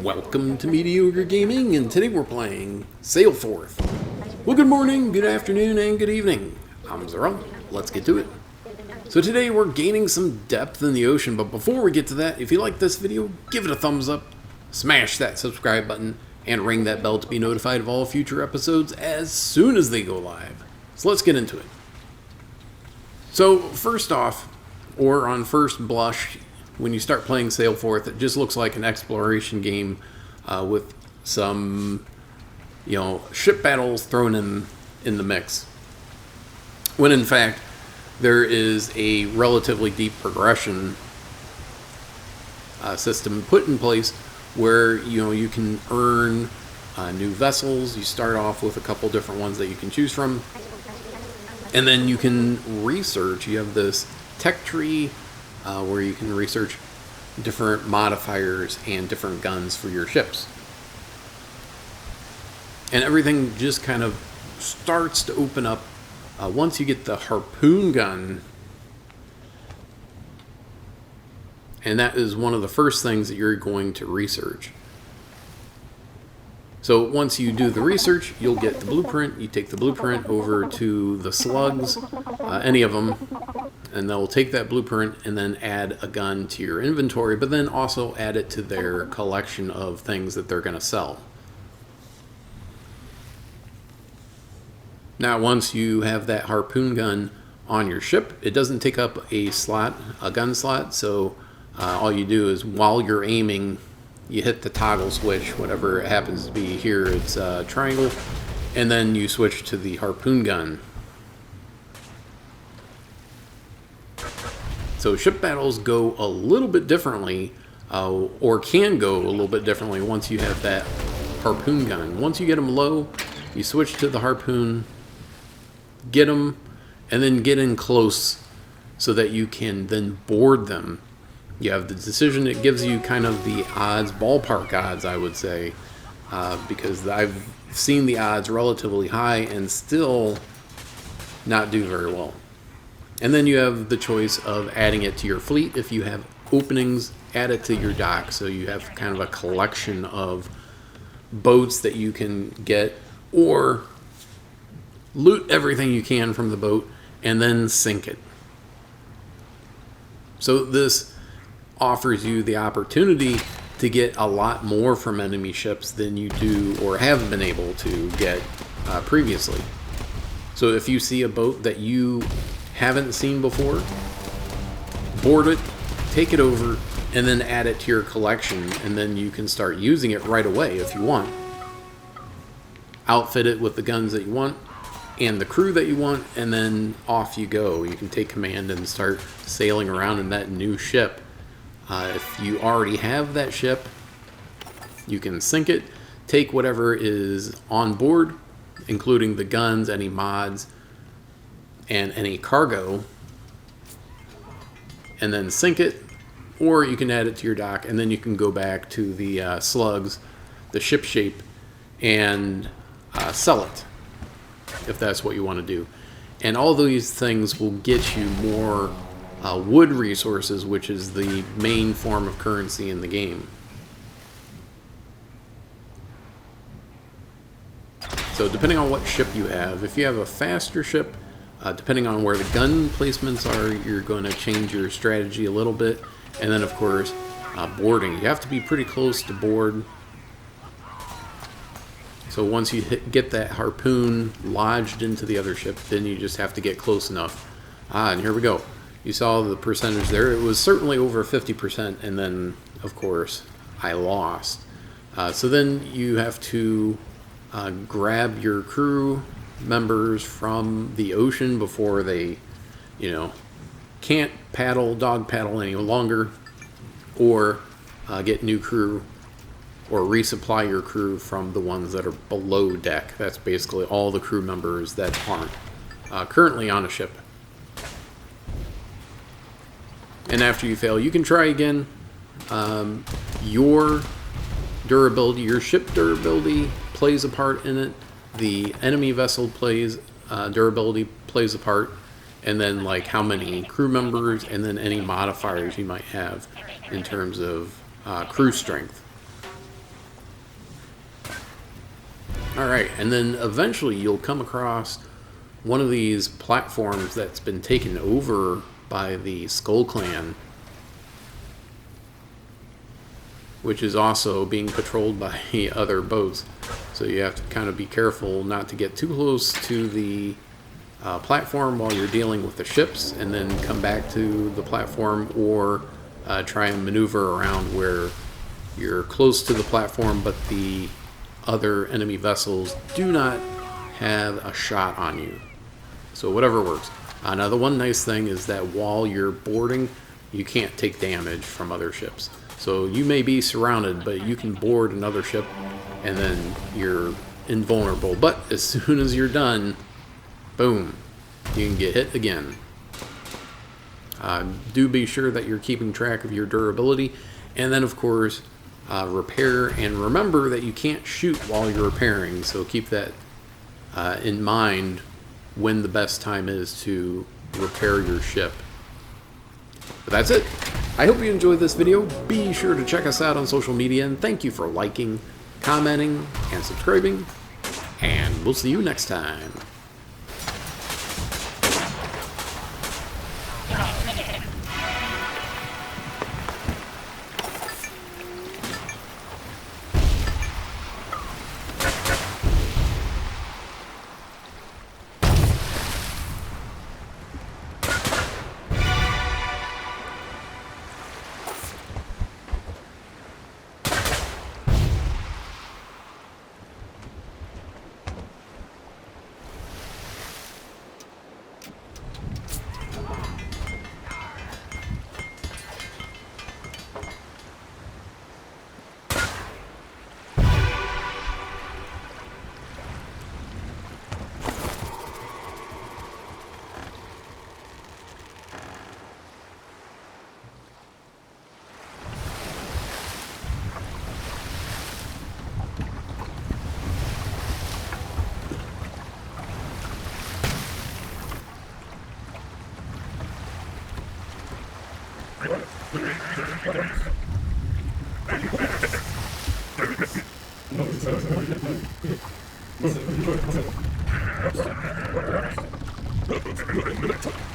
Welcome to Mediocre Gaming, and today we're playing Sail Forth. Well, good morning, good afternoon, and good evening. I'm Zero. Let's get to it. So today we're gaining some depth in the ocean, but before we get to that, if you like this video, give it a thumbs up, smash that subscribe button, and ring that bell to be notified of all future episodes as soon as they go live. So let's get into it. So first off, or on first blush, when you start playing Sail Forth, it just looks like an exploration game with some, ship battles thrown in the mix. When in fact, there is a relatively deep progression system put in place where you can earn new vessels. You start off with a couple different ones that you can choose from, and then you can research. You have this tech tree where you can research different modifiers and different guns for your ships. And everything just kind of starts to open up once you get the Harpoon gun. And that is one of the first things that you're going to research. So once you do the research, you'll get the blueprint. You take the blueprint over to the slugs, any of them, and they'll take that blueprint and then add a gun to your inventory, but then also add it to their collection of things that they're going to sell. Now, once you have that Harpoon gun on your ship, it doesn't take up a gun slot, so all you do is while you're aiming, you hit the toggle switch, whatever it happens to be. Here it's triangle, and then you switch to the Harpoon gun. So ship battles go a little bit differently, or can go a little bit differently once you have that Harpoon gun. Once you get them low, you switch to the Harpoon, get them, and then get in close so that you can then board them. You have the decision. It gives you kind of the odds, ballpark odds, I would say, because I've seen the odds relatively high and still not do very well. And then you have the choice of adding it to your fleet. If you have openings, add it to your dock. So you have kind of a collection of boats that you can get, or loot everything you can from the boat and then sink it. So this offers you the opportunity to get a lot more from enemy ships than you do or have been able to get previously. So if you see a boat that you haven't seen before, board it, take it over, and then add it to your collection, and then you can start using it right away if you want. Outfit it with the guns that you want and the crew that you want, and then off you go. You can take command and start sailing around in that new ship. If you already have that ship, you can sink it, take whatever is on board, including the guns, any mods, and any cargo, and then sink it, or you can add it to your dock, and then you can go back to the slugs, the ship shape, and sell it, if that's what you want to do. And all these things will get you more wood resources, which is the main form of currency in the game. So depending on what ship you have, if you have a faster ship, depending on where the gun placements are, you're going to change your strategy a little bit. And then of course, boarding. You have to be pretty close to board. So once you get that Harpoon lodged into the other ship, then you just have to get close enough. And here we go. You saw the percentage there. It was certainly over 50%, and then of course I lost. So then you have to grab your crew members from the ocean before they, can't dog paddle any longer, or get new crew, or resupply your crew from the ones that are below deck. That's basically all the crew members that aren't currently on a ship. And after you fail, you can try again. Your durability, your ship durability plays a part in it. The enemy vessel durability plays a part. And then how many crew members, and then any modifiers you might have in terms of crew strength. Alright, and then eventually you'll come across one of these platforms that's been taken over by the Skull Clan, which is also being patrolled by other boats. So you have to kind of be careful not to get too close to the platform while you're dealing with the ships, and then come back to the platform, or try and maneuver around where you're close to the platform but the other enemy vessels do not have a shot on you. So whatever works. Now the one nice thing is that while you're boarding, you can't take damage from other ships. So you may be surrounded, but you can board another ship and then you're invulnerable. But as soon as you're done, boom, you can get hit again. Do be sure that you're keeping track of your durability, and then of course repair, and remember that you can't shoot while you're repairing, so keep that in mind when the best time is to repair your ship. But that's it. I hope you enjoyed this video. Be sure to check us out on social media, and thank you for liking, commenting, and subscribing, and we'll see you next time. No,